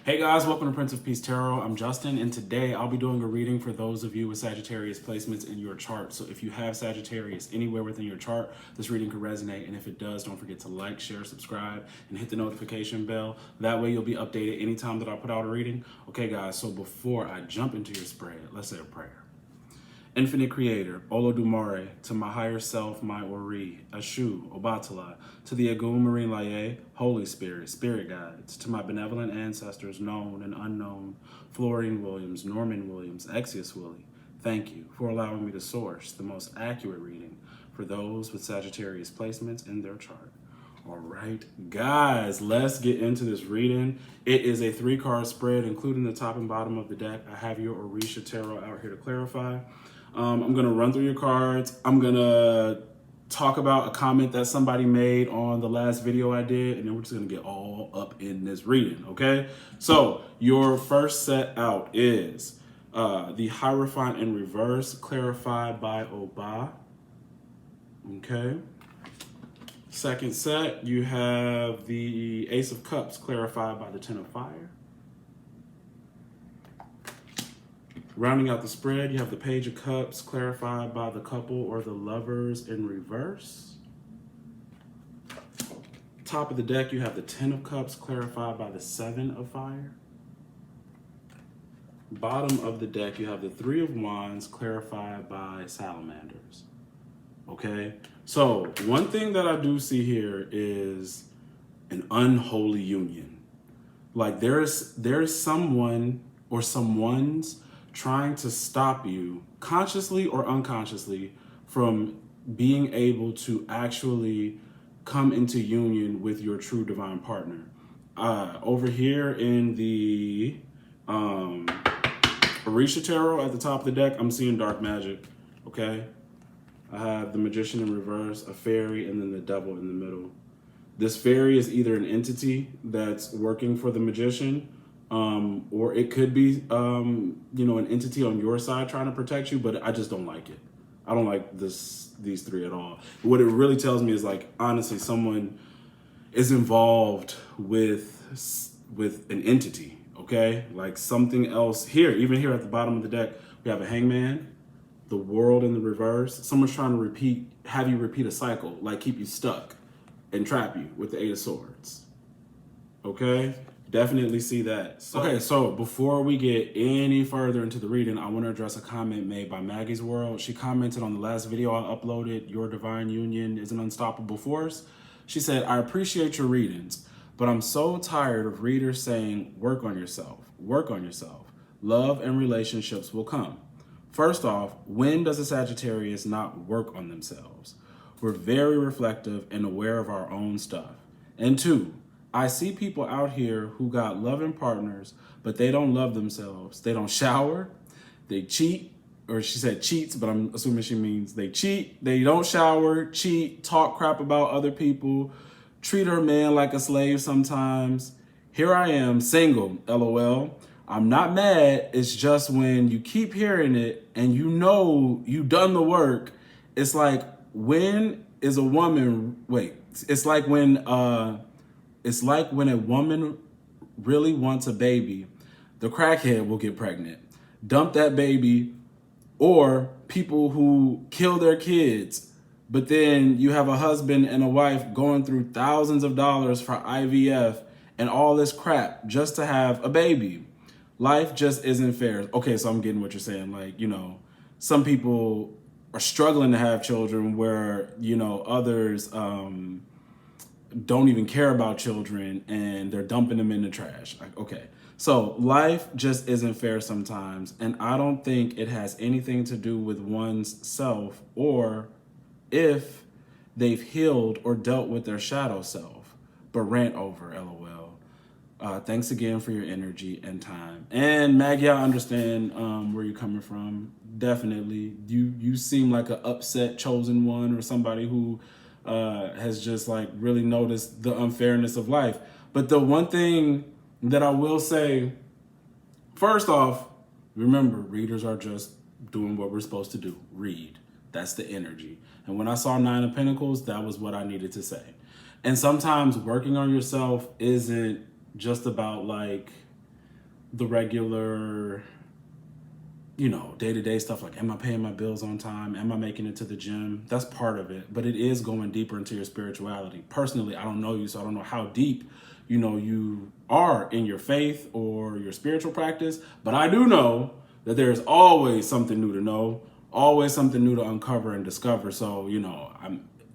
Hey guys, welcome to Prince of Peace Tarot. I'm Justin, and today I'll be doing a reading for those of you with Sagittarius placements in your chart. So if you have Sagittarius anywhere within your chart, this reading could resonate. And if it does, don't forget to like, share, subscribe, and hit the notification bell. That way you'll be updated anytime that I put out a reading. Okay guys, so before I jump into your spread, let's say a prayer. Infinite Creator, Olodumare, to my higher self, my Ori, Ashu, Obatala, to the Agum Marine Laye, Holy Spirit, Spirit Guides, to my benevolent ancestors, known and unknown, Florine Williams, Norman Williams, Exius Willie, thank you for allowing me to source the most accurate reading for those with Sagittarius placements in their chart. All right, guys, let's get into this reading. It is a 3-card spread, including the top and bottom of the deck. I have your Orisha Tarot out here to clarify. I'm going to run through your cards. I'm going to talk about a comment that somebody made on the last video I did, and then we're just going to get all up in this reading, okay? So your first set out is the Hierophant in reverse, clarified by Oba, okay? Second set, you have the Ace of Cups, clarified by the Ten of Fire. Rounding out the spread, you have the Page of Cups, clarified by the couple or the lovers in reverse. Top of the deck, you have the Ten of Cups, clarified by the Seven of Fire. Bottom of the deck, you have the Three of Wands, clarified by Salamanders. Okay, so one thing that I do see here is an unholy union. Like there's someone or someone's trying to stop you, consciously or unconsciously, from being able to actually come into union with your true divine partner. Over here in the Orisha Tarot at the top of the deck, I'm seeing dark magic, okay? I have the Magician in reverse, a fairy, and then the devil in the middle. This fairy is either an entity that's working for the magician, or it could be, an entity on your side trying to protect you, but I just don't like it. I don't like these three at all. What it really tells me is, like, honestly, someone is involved with an entity, okay? Like something else here, even here at the bottom of the deck, we have a Hangman, the World in the reverse. Someone's trying to have you repeat a cycle, like keep you stuck and trap you with the Eight of Swords, okay? Definitely see that. Okay, so before we get any further into the reading, I want to address a comment made by Maggie's World. She commented on the last video I uploaded, Your Divine Union is an Unstoppable Force. She said, I appreciate your readings, but I'm so tired of readers saying, work on yourself, work on yourself. Love and relationships will come. First off, when does a Sagittarius not work on themselves? We're very reflective and aware of our own stuff. And 2, I see people out here who got loving partners, but they don't love themselves. They don't shower, they cheat, or she said cheats, but I'm assuming she means they cheat. They don't shower, cheat, talk crap about other people, treat her man like a slave sometimes. Here I am, single, LOL. I'm not mad. It's just when you keep hearing it and you know you done the work, it's like, when is a woman, it's like when a woman really wants a baby, the crackhead will get pregnant, dump that baby, or people who kill their kids, but then you have a husband and a wife going through thousands of dollars for IVF and all this crap just to have a baby. Life just isn't fair. Okay, so I'm getting what you're saying. Like, some people are struggling to have children where, others don't even care about children and they're dumping them in the trash. Like, okay, so life just isn't fair sometimes. And I don't think it has anything to do with one's self or if they've healed or dealt with their shadow self. But rant over, LOL. Thanks again for your energy and time. And Maggie, I understand where you're coming from. Definitely. You seem like an upset chosen one or somebody who has just like really noticed the unfairness of life. But the one thing that I will say, first off, remember, readers are just doing what we're supposed to do. Read. That's the energy. And when I saw 9 of Pentacles, that was what I needed to say. And sometimes working on yourself isn't just about like the regular, you know, day-to-day stuff like, am I paying my bills on time? Am I making it to the gym? That's part of it, but it is going deeper into your spirituality. Personally, I don't know you, so I don't know how deep, you know, you are in your faith or your spiritual practice, but I do know that there's always something new to know, always something new to uncover and discover. So, you know,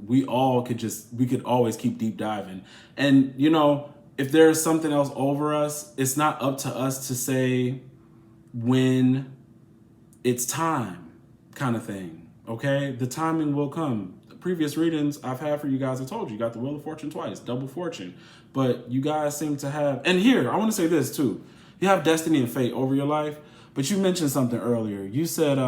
we could always keep deep diving. And, you know, if there's something else over us, it's not up to us to say when it's time, kind of thing. Okay, the timing will come. The previous readings I've had for you guys, I told you, got the Wheel of Fortune twice, double fortune. But you guys seem to have, and here, I want to say this too. You have destiny and fate over your life, but you mentioned something earlier. You said,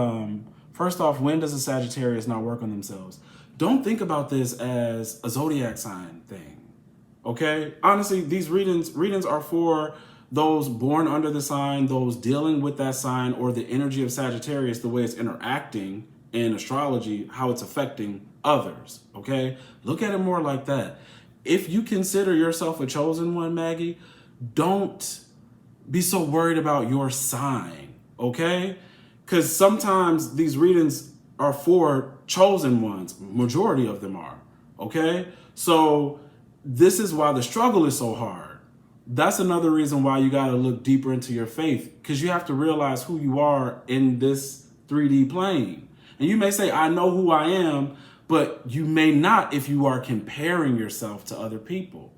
first off, when does a Sagittarius not work on themselves? Don't think about this as a zodiac sign thing. Okay, honestly, these readings are for those born under the sign, those dealing with that sign or the energy of Sagittarius, the way it's interacting in astrology, how it's affecting others. Okay, look at it more like that. If you consider yourself a chosen one, Maggie, don't be so worried about your sign. Okay, because sometimes these readings are for chosen ones. Majority of them are. Okay, so this is why the struggle is so hard. That's another reason why you got to look deeper into your faith, because you have to realize who you are in this 3D plane. And you may say, I know who I am, but you may not if you are comparing yourself to other people.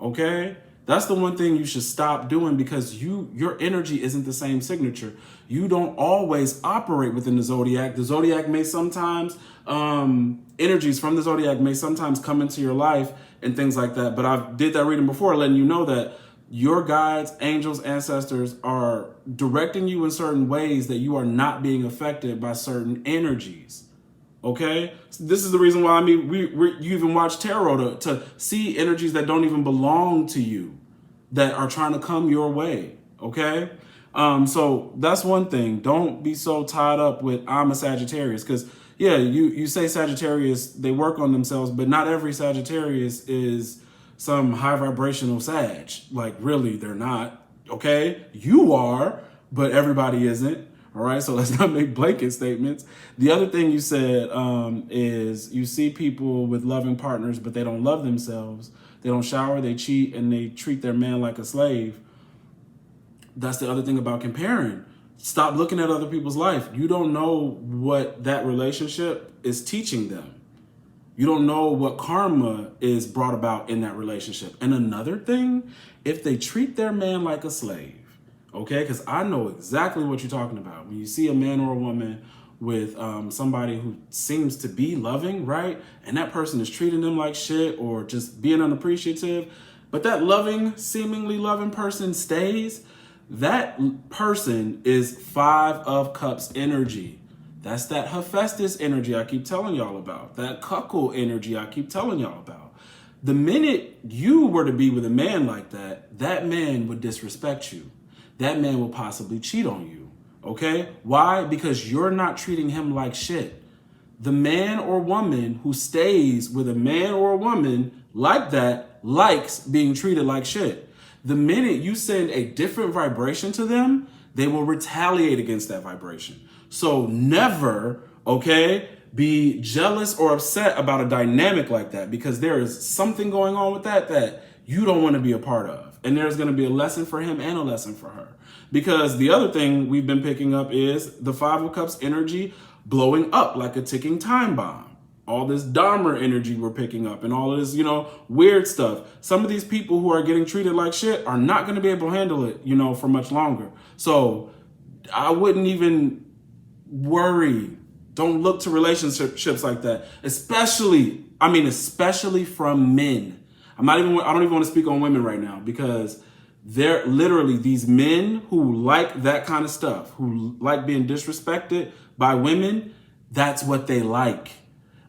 Okay? That's the one thing you should stop doing, because your energy isn't the same signature. You don't always operate within the zodiac. The zodiac may sometimes, energies from the zodiac may sometimes come into your life and things like that. But I did that reading before, letting you know that your guides, angels, ancestors are directing you in certain ways that you are not being affected by certain energies. Okay, so this is the reason why, I mean, you even watch tarot to see energies that don't even belong to you, that are trying to come your way. Okay, so that's one thing. Don't be so tied up with I'm a Sagittarius, because yeah, you say Sagittarius, they work on themselves, but not every Sagittarius is some high vibrational Sag. Like, really, they're not. Okay, you are, but everybody isn't. All right, so let's not make blanket statements. The other thing you said is you see people with loving partners, but they don't love themselves. They don't shower, they cheat, and they treat their man like a slave. That's the other thing about comparing. Stop looking at other people's life. You don't know what that relationship is teaching them. You don't know what karma is brought about in that relationship. And another thing, if they treat their man like a slave, okay, because I know exactly what you're talking about. When you see a man or a woman with somebody who seems to be loving, right? And that person is treating them like shit or just being unappreciative, but that loving, seemingly loving person stays, that person is 5 of Cups energy. That's that Hephaestus energy I keep telling y'all about. That cuckold energy I keep telling y'all about. The minute you were to be with a man like that, that man would disrespect you. That man will possibly cheat on you. Okay? Why? Because you're not treating him like shit. The man or woman who stays with a man or a woman like that likes being treated like shit. The minute you send a different vibration to them, they will retaliate against that vibration. So never, okay, be jealous or upset about a dynamic like that, because there is something going on with that you don't want to be a part of. And there's going to be a lesson for him and a lesson for her. Because the other thing we've been picking up is the 5 of Cups energy blowing up like a ticking time bomb. All this Dahmer energy we're picking up and all of this, weird stuff. Some of these people who are getting treated like shit are not going to be able to handle it, for much longer. So I wouldn't even worry. Don't look to relationships like that, especially from men. I don't even want to speak on women right now, because they're literally these men who like that kind of stuff, who like being disrespected by women. That's what they like.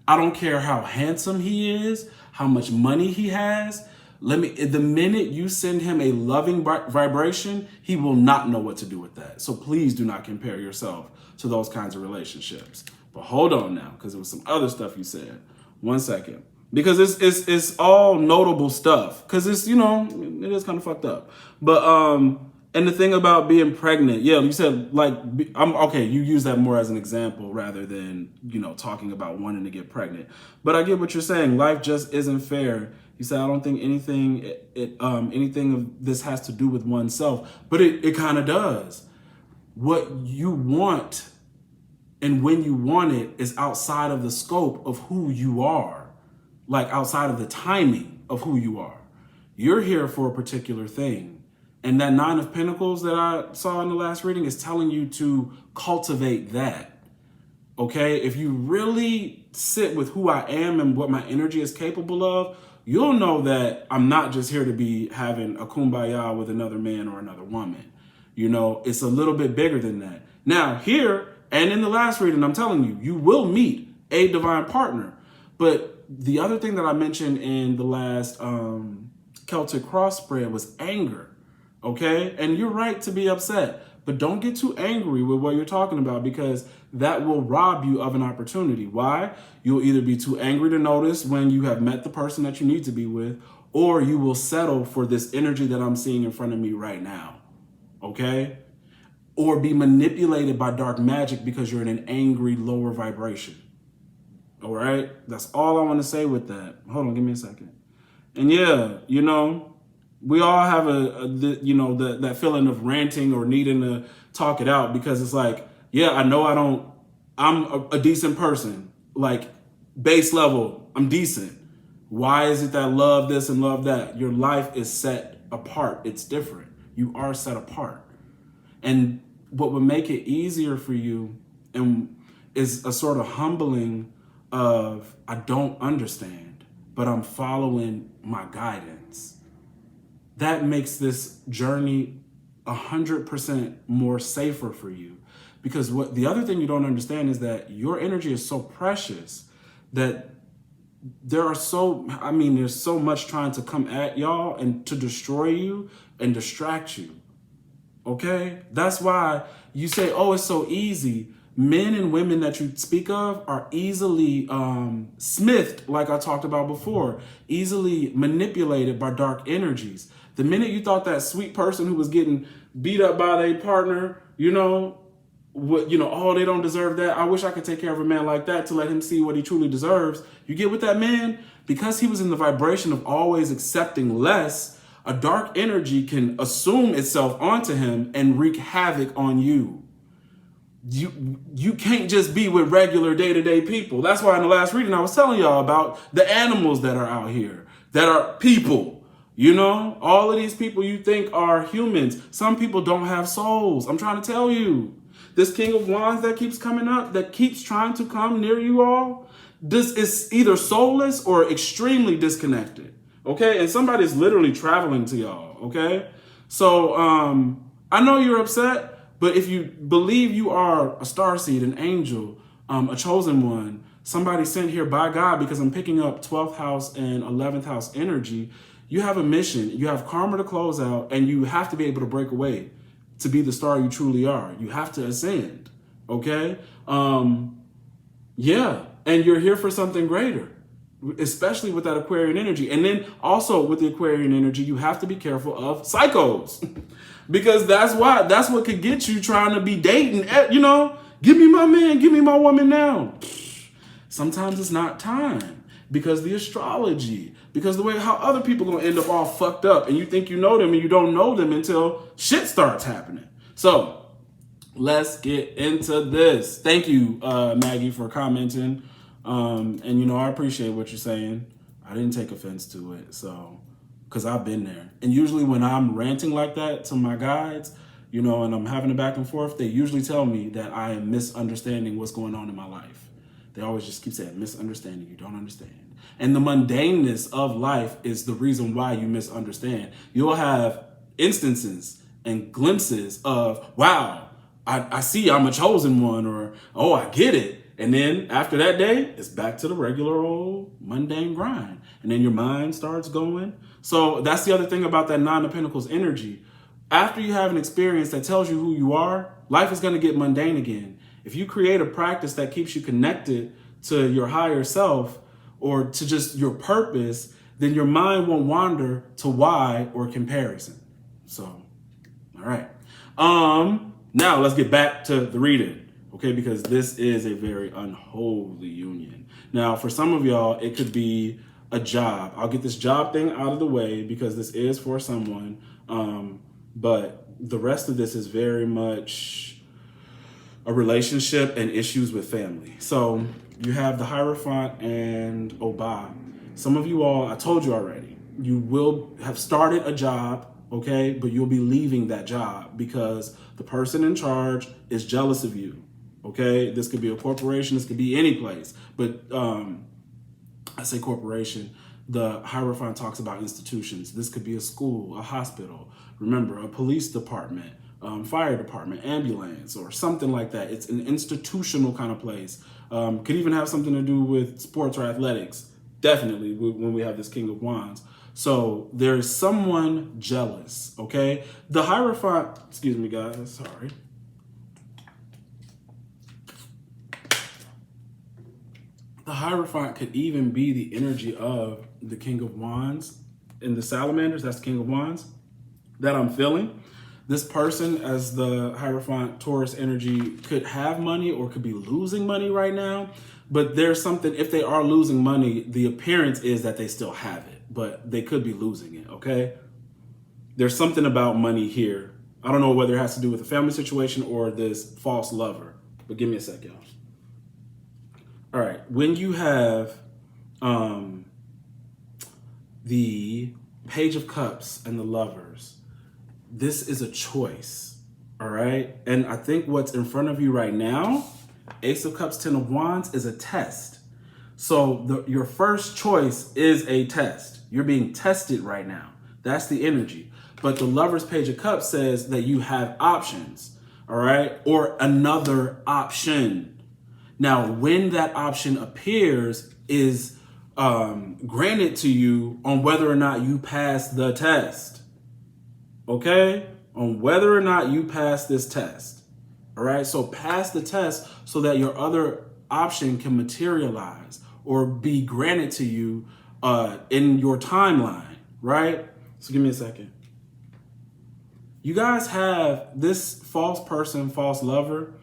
I don't care how handsome he is, how much money he has. The minute you send him a loving vibration, he will not know what to do with that. So please do not compare yourself to those kinds of relationships. But hold on now, because there was some other stuff you said. 1 second. Because it's all notable stuff. Because it's, it is kind of fucked up. But And the thing about being pregnant, yeah, you said like, I'm okay. You use that more as an example rather than, you know, talking about wanting to get pregnant. But I get what you're saying. Life just isn't fair. You said I don't think anything anything of this has to do with oneself, but it kind of does. What you want and when you want it is outside of the scope of who you are, like outside of the timing of who you are. You're here for a particular thing. And that Nine of Pentacles that I saw in the last reading is telling you to cultivate that. Okay? If you really sit with who I am and what my energy is capable of, you'll know that I'm not just here to be having a kumbaya with another man or another woman. You know, it's a little bit bigger than that. Now, here and in the last reading, I'm telling you, you will meet a divine partner. But the other thing that I mentioned in the last Celtic cross spread was anger. Okay? And you're right to be upset, but don't get too angry with what you're talking about because that will rob you of an opportunity. Why? You'll either be too angry to notice when you have met the person that you need to be with, or you will settle for this energy that I'm seeing in front of me right now. Okay? Or be manipulated by dark magic because you're in an angry, lower vibration. All right? That's all I want to say with that. Hold on, give me a second. And yeah, you know, we all have that feeling of ranting or needing to talk it out because it's like, yeah, I know I'm a decent person. Like base level, I'm decent. Why is it that love this and love that? Your life is set apart. It's different. You are set apart. And what would make it easier for you and is a sort of humbling of, I don't understand, but I'm following my guidance. That makes this journey 100% more safer for you. Because what the other thing you don't understand is that your energy is so precious that there's so much trying to come at y'all and to destroy you and distract you. Okay? That's why you say, oh, it's so easy. Men and women that you speak of are easily smithed, like I talked about before, easily manipulated by dark energies. The minute you thought that sweet person who was getting beat up by their partner, they don't deserve that. I wish I could take care of a man like that to let him see what he truly deserves. You get with that man? Because he was in the vibration of always accepting less, a dark energy can assume itself onto him and wreak havoc on you. You can't just be with regular day-to-day people. That's why in the last reading I was telling y'all about the animals that are out here, that are people. You know, all of these people you think are humans. Some people don't have souls. I'm trying to tell you. This King of Wands that keeps coming up, that keeps trying to come near you all, this is either soulless or extremely disconnected. Okay? And somebody's literally traveling to y'all. Okay? So, I know you're upset, but if you believe you are a starseed, an angel, a chosen one, somebody sent here by God, because I'm picking up 12th house and 11th house energy, you have a mission, you have karma to close out, and you have to be able to break away to be the star you truly are. You have to ascend, okay? Yeah, and you're here for something greater, especially with that Aquarian energy. And then also with the Aquarian energy, you have to be careful of psychos because that's what could get you trying to be dating, give me my man, give me my woman now. Sometimes it's not time. Because the astrology, because the way how other people gonna end up all fucked up and you think you know them and you don't know them until shit starts happening. So let's get into this. Thank you, Maggie, for commenting. And I appreciate what you're saying. I didn't take offense to it, so because I've been there. And usually when I'm ranting like that to my guides, and I'm having a back and forth, they usually tell me that I am misunderstanding what's going on in my life. They always just keep saying, misunderstanding, you don't understand. And the mundaneness of life is the reason why you misunderstand. You'll have instances and glimpses of, wow, I see I'm a chosen one, or, oh, I get it. And then after that day, it's back to the regular old mundane grind. And then your mind starts going. So that's the other thing about that Nine of Pentacles energy. After you have an experience that tells you who you are, life is going to get mundane again. If you create a practice that keeps you connected to your higher self or to just your purpose, then your mind won't wander to why or comparison. So, all All right. Now let's get back to the reading, okay? Because this is a very unholy union. Now, for some of y'all, it could be a job. I'll get this job thing out of the way because this is for someone. But the rest of this is very much a relationship and issues with family. So you have the Hierophant and Oba. Some of you all, I told you already, you will have started a job, okay? But you'll be leaving that job because the person in charge is jealous of you, okay? This could be a corporation, this could be any place. But I say corporation, the Hierophant talks about institutions. This could be a school, a hospital, remember, a police department, fire department, ambulance, or something like that. It's an institutional kind of place. Could even have something to do with sports or athletics, definitely, when we have this King of Wands. So there's someone jealous, okay? The Hierophant, excuse me guys, sorry. The Hierophant could even be the energy of the King of Wands in the Salamanders, that's the King of Wands, that I'm feeling. This person, as the Hierophant Taurus energy, could have money or could be losing money right now. But there's something, if they are losing money, the appearance is that they still have it, but they could be losing it, okay? There's something about money here. I don't know whether it has to do with a family situation or this false lover, but give me a sec, y'all. All right, when you have the Page of Cups and the Lovers, this is a choice, all right? And I think what's in front of you right now, Ace of Cups, 10 of Wands, is a test. So your first choice is a test. You're being tested right now. That's the energy. But the Lover's Page of Cups says that you have options, all right? Or another option. Now, when that option appears is granted to you on whether or not you pass the test, okay? On whether or not you pass this test, all right? So pass the test so that your other option can materialize or be granted to you in your timeline, right? So give me a second. You guys have this false person, false lover.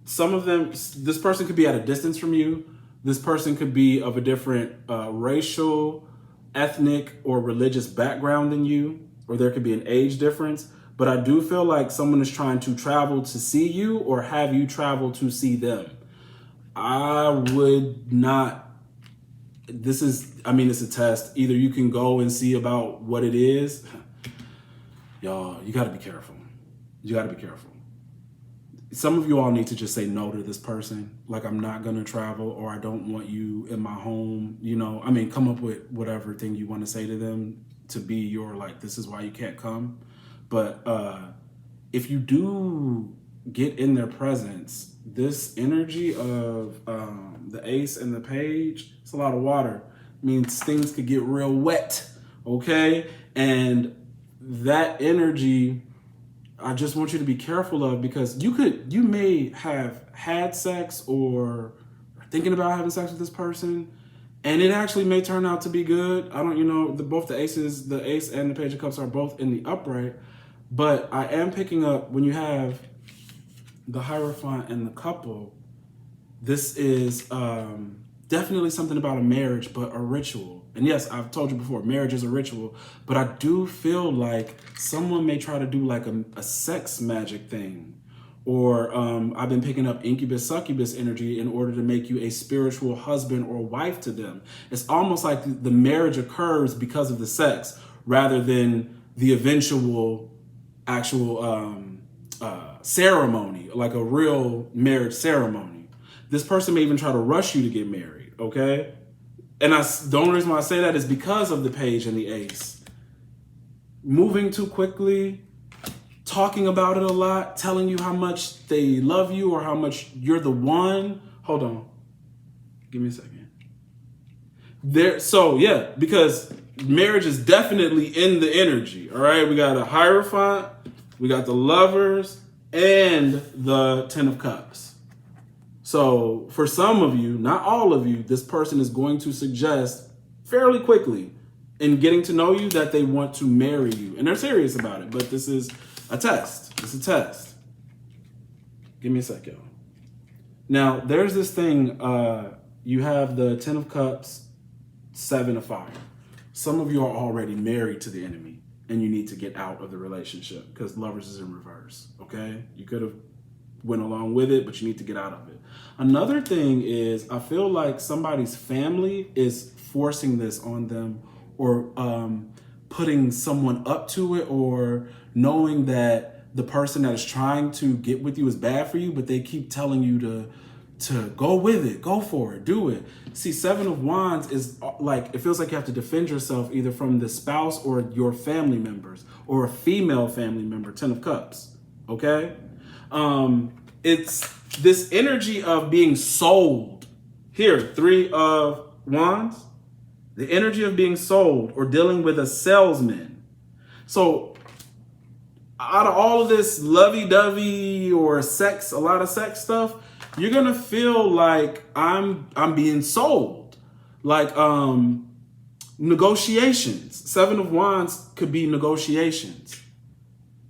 Some of them, this person could be at a distance from you. This person could be of a different racial, ethnic, or religious background than you, or there could be an age difference. But I do feel like someone is trying to travel to see you or have you travel to see them. I would not, it's a test. Either you can go and see about what it is. Y'all, you gotta be careful. You gotta be careful. Some of you all need to just say no to this person. Like, I'm not gonna travel, or I don't want you in my home. You know, come up with whatever thing you want to say to them to be your, like, this is why you can't come. But if you do get in their presence, this energy of the Ace and the Page, it's a lot of water. It means things could get real wet, okay? And that energy, I just want you to be careful of, because you may have had sex or are thinking about having sex with this person, and it actually may turn out to be good. Both the aces, the Ace and the Page of Cups, are both in the upright, but I am picking up when you have the Hierophant and the couple, this is definitely something about a marriage, but a ritual. And yes, I've told you before, marriage is a ritual, but I do feel like someone may try to do like a sex magic thing. Or I've been picking up incubus, succubus energy in order to make you a spiritual husband or wife to them. It's almost like the marriage occurs because of the sex rather than the eventual actual ceremony, like a real marriage ceremony. This person may even try to rush you to get married, okay? And the only reason why I say that is because of the Page and the Ace. Moving too quickly, talking about it a lot, telling you how much they love you or how much you're the one. Hold on. Give me a second. Because marriage is definitely in the energy, all right? We got a Hierophant, we got the Lovers, and the 10 of Cups. So for some of you, not all of you, this person is going to suggest fairly quickly in getting to know you that they want to marry you. And they're serious about it. But this is A test. It's a test. Give me a sec, y'all. Now, there's this thing, you have the 10 of Cups, 7 of Fire. Some of you are already married to the enemy and you need to get out of the relationship because Lovers is in reverse, okay? You could have went along with it, but you need to get out of it. Another thing is I feel like somebody's family is forcing this on them or putting someone up to it or knowing that the person that is trying to get with you is bad for you, but they keep telling you to go with it, go for it, do it. See, 7 of Wands is like, it feels like you have to defend yourself either from the spouse or your family members or a female family member, 10 of Cups, okay? It's this energy of being sold. Here, 3 of Wands, the energy of being sold or dealing with a salesman. So out of all of this lovey-dovey or sex, a lot of sex stuff, you're gonna feel like I'm being sold. Like negotiations. 7 of Wands could be negotiations.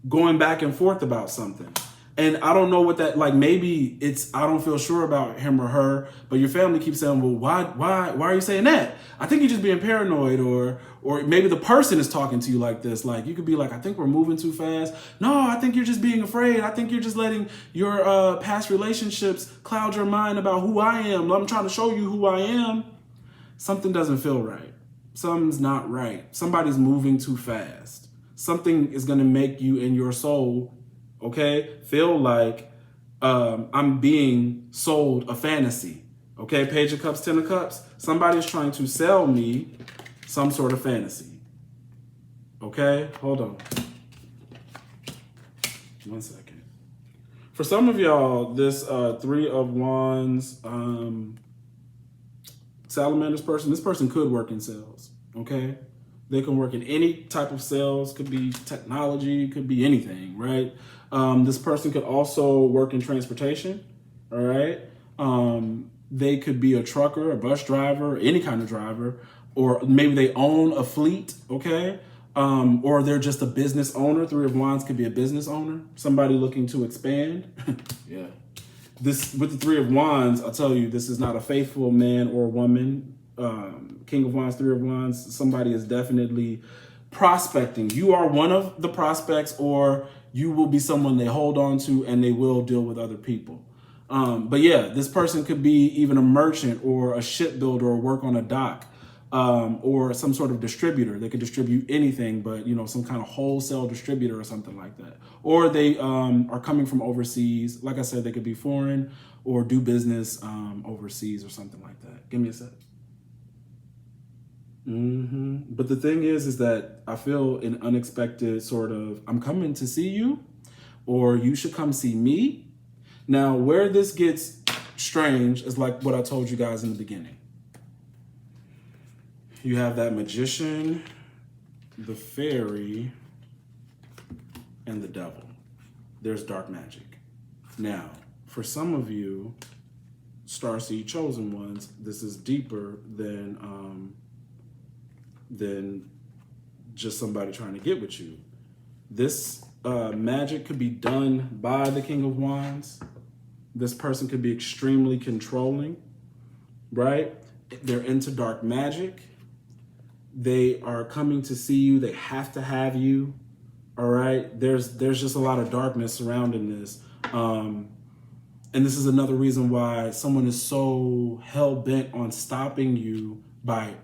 Going back and forth about something. And I don't know what that, like maybe it's, I don't feel sure about him or her, but your family keeps saying, well, why are you saying that? I think you're just being paranoid or maybe the person is talking to you like this. Like you could be like, I think we're moving too fast. No, I think you're just being afraid. I think you're just letting your past relationships cloud your mind about who I am. I'm trying to show you who I am. Something doesn't feel right. Something's not right. Somebody's moving too fast. Something is going to make you in your soul, okay, feel like I'm being sold a fantasy. Okay, Page of Cups, 10 of Cups. Somebody is trying to sell me some sort of fantasy. Okay, hold on. 1 second. For some of y'all, this 3 of Wands, Salamander's person, this person could work in sales, okay? They can work in any type of sales, could be technology, could be anything, right? This person could also work in transportation, all right? They could be a trucker, a bus driver, any kind of driver, or maybe they own a fleet, okay? Or they're just a business owner. 3 of Wands could be a business owner, somebody looking to expand. Yeah. This, with the 3 of Wands, I'll tell you, this is not a faithful man or woman. King of Wands, 3 of Wands, somebody is definitely prospecting. You are one of the prospects, or you will be someone they hold on to and they will deal with other people. But yeah, this person could be even a merchant or a shipbuilder or work on a dock, or some sort of distributor. They could distribute anything, but you know, some kind of wholesale distributor or something like that. Or they are coming from overseas. Like I said, they could be foreign or do business overseas or something like that. Give me a sec. But the thing is that I feel an unexpected sort of, I'm coming to see you, or you should come see me. Now, where this gets strange is like what I told you guys in the beginning. You have that Magician, the Fairy, and the Devil. There's dark magic. Now, for some of you, Starseed Chosen Ones, this is deeper than just somebody trying to get with you. This magic could be done by the King of Wands. This person could be extremely controlling, right? They're into dark magic. They are coming to see you. They have to have you, all right? There's just a lot of darkness surrounding this. And this is another reason why someone is so hell-bent on stopping you by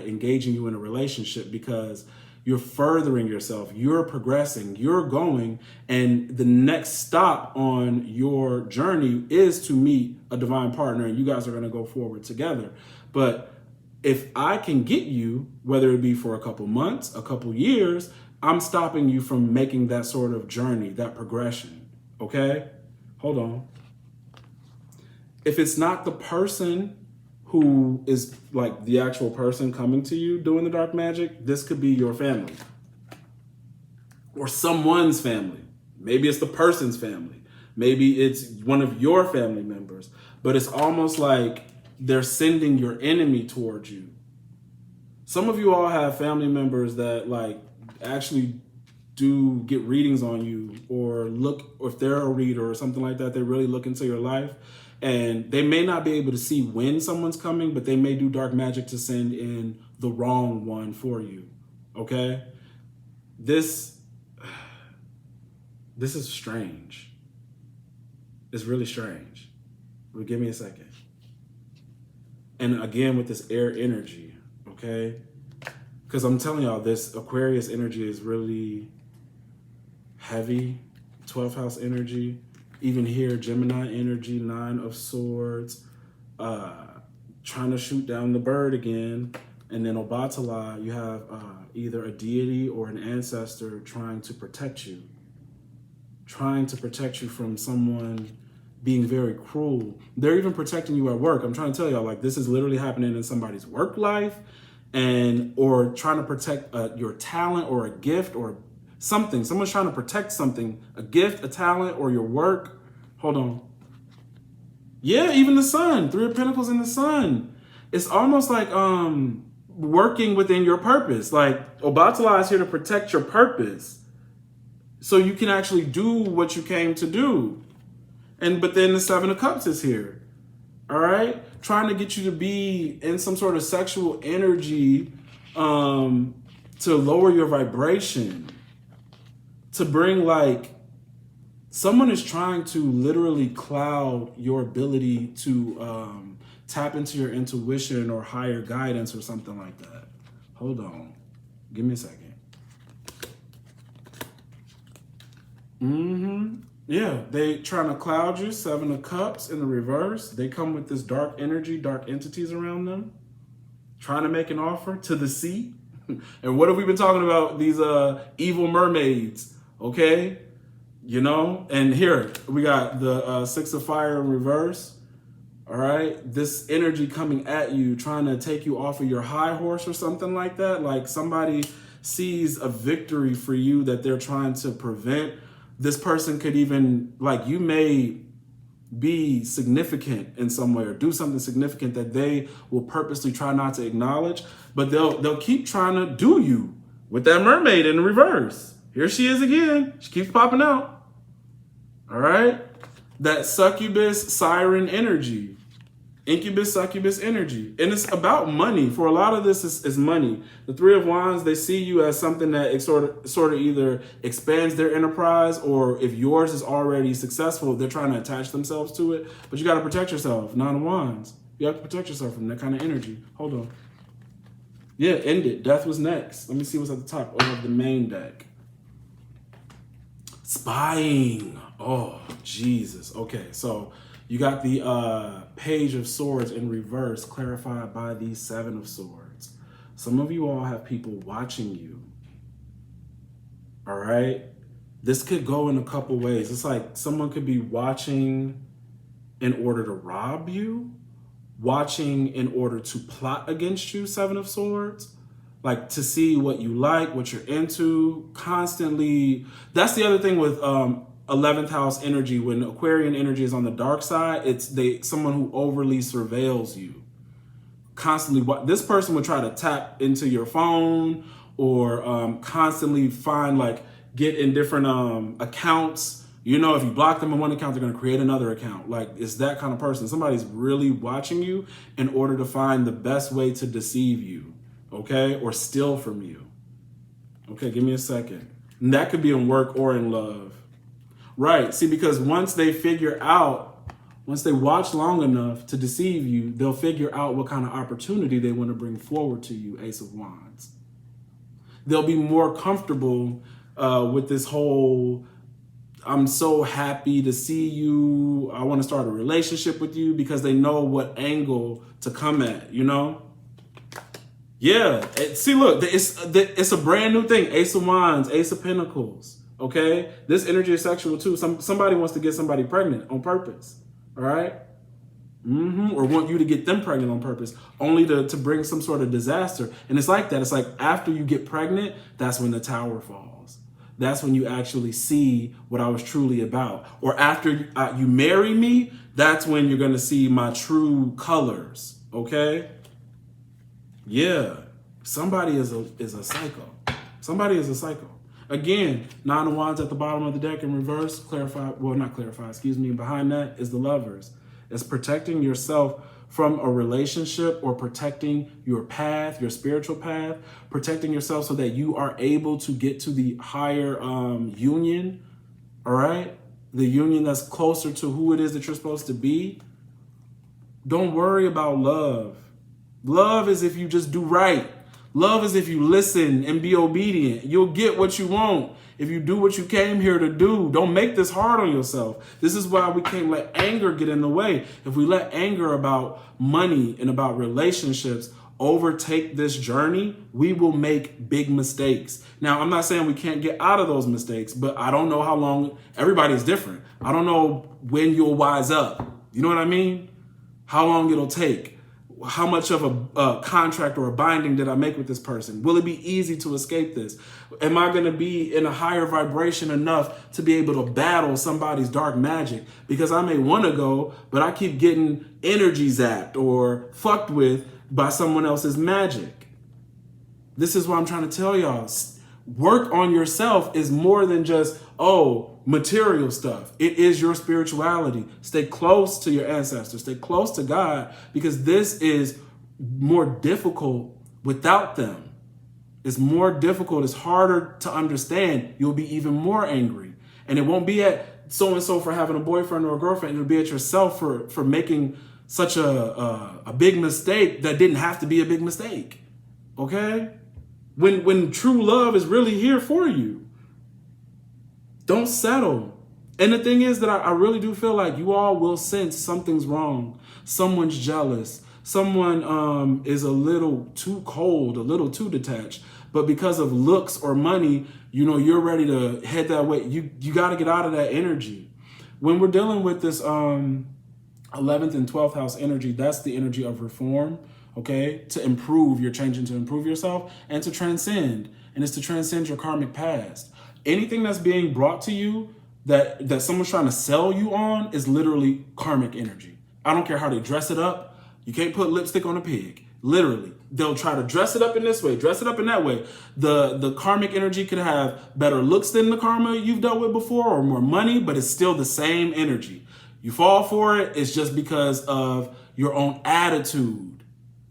engaging you in a relationship, because you're furthering yourself, you're progressing, you're going, and the next stop on your journey is to meet a divine partner, and you guys are going to go forward together. But if I can get you, whether it be for a couple months, a couple years, I'm stopping you from making that sort of journey, that progression, okay? Hold on. If it's not the person who is like the actual person coming to you doing the dark magic, this could be your family or someone's family. Maybe it's the person's family. Maybe it's one of your family members, but it's almost like they're sending your enemy towards you. Some of you all have family members that like actually get readings on you, or if they're a reader or something like that, they really look into your life, and they may not be able to see when someone's coming, but they may do dark magic to send in the wrong one for you. Okay? This is strange. It's really strange. But give me a second. And again, with this air energy, okay? Because I'm telling y'all, this Aquarius energy is really heavy, 12th house energy. Even here, Gemini energy, 9 of Swords, trying to shoot down the bird again. And then Obatala, you have either a deity or an ancestor trying to protect you from someone being very cruel. They're even protecting you at work. I'm trying to tell y'all, like, this is literally happening in somebody's work life, or trying to protect your talent or a gift or something. Someone's trying to protect something, a gift, a talent, or your work. Hold on. Yeah, even the sun, 3 of Pentacles in the sun. It's almost like working within your purpose. Like, Obatala is here to protect your purpose, so you can actually do what you came to do. But then the 7 of Cups is here. All right? Trying to get you to be in some sort of sexual energy to lower your vibration. To bring, like, someone is trying to literally cloud your ability to tap into your intuition or higher guidance or something like that. Hold on. Give me a second. Yeah, they trying to cloud you. 7 of Cups in the reverse. They come with this dark energy, dark entities around them, trying to make an offer to the sea. And what have we been talking about? These evil mermaids, okay? You know? And here, we got the 6 of Fire in reverse. All right? This energy coming at you, trying to take you off of your high horse or something like that. Like, somebody sees a victory for you that they're trying to prevent. This person could even, like, you may be significant in some way or do something significant that they will purposely try not to acknowledge, but they'll keep trying to do you with that mermaid in the reverse. Here she is again. She keeps popping out. All right? That succubus siren energy. Incubus, succubus energy. And it's about money. For a lot of this is money. The 3 of Wands, they see you as something that it sort of either expands their enterprise, or if yours is already successful, they're trying to attach themselves to it. But you got to protect yourself. 9 of Wands. You have to protect yourself from that kind of energy. Hold on. Yeah, end it. Death was next. Let me see what's at the top of the main deck. Spying. Oh, Jesus. Okay, so you got the Page of Swords in reverse, clarified by the 7 of Swords. Some of you all have people watching you. All right? This could go in a couple ways. It's like someone could be watching in order to rob you, watching in order to plot against you, 7 of Swords. Like, to see what you like, what you're into, constantly. That's the other thing with 11th house energy. When Aquarian energy is on the dark side, it's someone who overly surveils you. Constantly, this person would try to tap into your phone, or constantly get in different accounts. You know, if you block them in one account, they're going to create another account. Like, it's that kind of person. Somebody's really watching you in order to find the best way to deceive you, okay, or steal from you. Okay, give me a second. And that could be in work or in love. Right. See, because once they watch long enough to deceive you, they'll figure out what kind of opportunity they want to bring forward to you, Ace of Wands. They'll be more comfortable with this whole, I'm so happy to see you, I want to start a relationship with you, because they know what angle to come at, you know? Yeah. See, look, it's a brand new thing. Ace of Wands, Ace of Pentacles. Okay, this energy is sexual too. Somebody wants to get somebody pregnant on purpose. All right, or want you to get them pregnant on purpose, only to bring some sort of disaster. And it's like that. It's like after you get pregnant, that's when the tower falls. That's when you actually see what I was truly about. Or after you marry me, that's when you're gonna see my true colors. Okay. Yeah, somebody is a psycho. Somebody is a psycho. Again, 9 of Wands at the bottom of the deck in reverse. Behind that is the Lovers. It's protecting yourself from a relationship or protecting your path, your spiritual path, protecting yourself so that you are able to get to the higher union, all right? The union that's closer to who it is that you're supposed to be. Don't worry about love. Love is if you just do right. Love is if you listen and be obedient. You'll get what you want if you do what you came here to do. Don't make this hard on yourself. This is why we can't let anger get in the way. If we let anger about money and about relationships overtake this journey, we will make big mistakes. Now, I'm not saying we can't get out of those mistakes, but I don't know how long. Everybody's different. I don't know when you'll wise up. You know what I mean? How long it'll take. How much of a contract or a binding did I make with this person? Will it be easy to escape this? Am I going to be in a higher vibration enough to be able to battle somebody's dark magic? Because I may want to go, but I keep getting energy zapped or fucked with by someone else's magic. This is what I'm trying to tell y'all. Work on yourself is more than just, material stuff. It is your spirituality. Stay close to your ancestors. Stay close to God, because this is more difficult without them. It's more difficult. It's harder to understand. You'll be even more angry. And it won't be at so-and-so for having a boyfriend or a girlfriend. It'll be at yourself for making such a big mistake that didn't have to be a big mistake. Okay? When true love is really here for you. Don't settle. And the thing is that I really do feel like you all will sense something's wrong. Someone's jealous. Someone is a little too cold, a little too detached. But because of looks or money, you're ready to head that way. You got to get out of that energy. When we're dealing with this 11th and 12th house energy, that's the energy of reform, okay? To improve, you're changing to improve yourself and to transcend. And it's to transcend your karmic past. Anything that's being brought to you that someone's trying to sell you on is literally karmic energy. I don't care how they dress it up. You can't put lipstick on a pig. Literally. They'll try to dress it up in this way, dress it up in that way. The karmic energy could have better looks than the karma you've dealt with before or more money, but it's still the same energy. You fall for it, it's just because of your own attitude.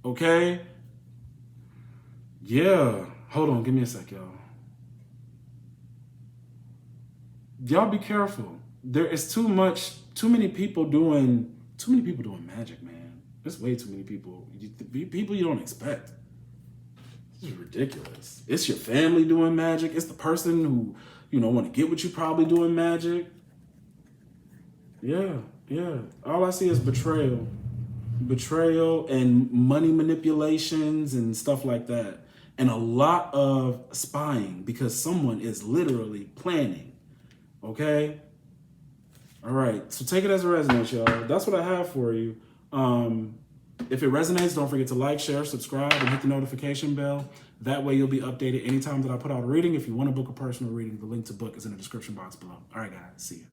Okay? Yeah. Hold on, give me a sec, y'all. Y'all be careful. There is too many people doing magic, man. There's way too many people. People you don't expect. This is ridiculous. It's your family doing magic. It's the person who, want to get with you probably doing magic. Yeah. All I see is betrayal. Betrayal and money manipulations and stuff like that. And a lot of spying because someone is literally planning. Okay? All right. So take it as it resonates, y'all. That's what I have for you. If it resonates, don't forget to like, share, subscribe, and hit the notification bell. That way you'll be updated anytime that I put out a reading. If you want to book a personal reading, the link to book is in the description box below. All right, guys. See you.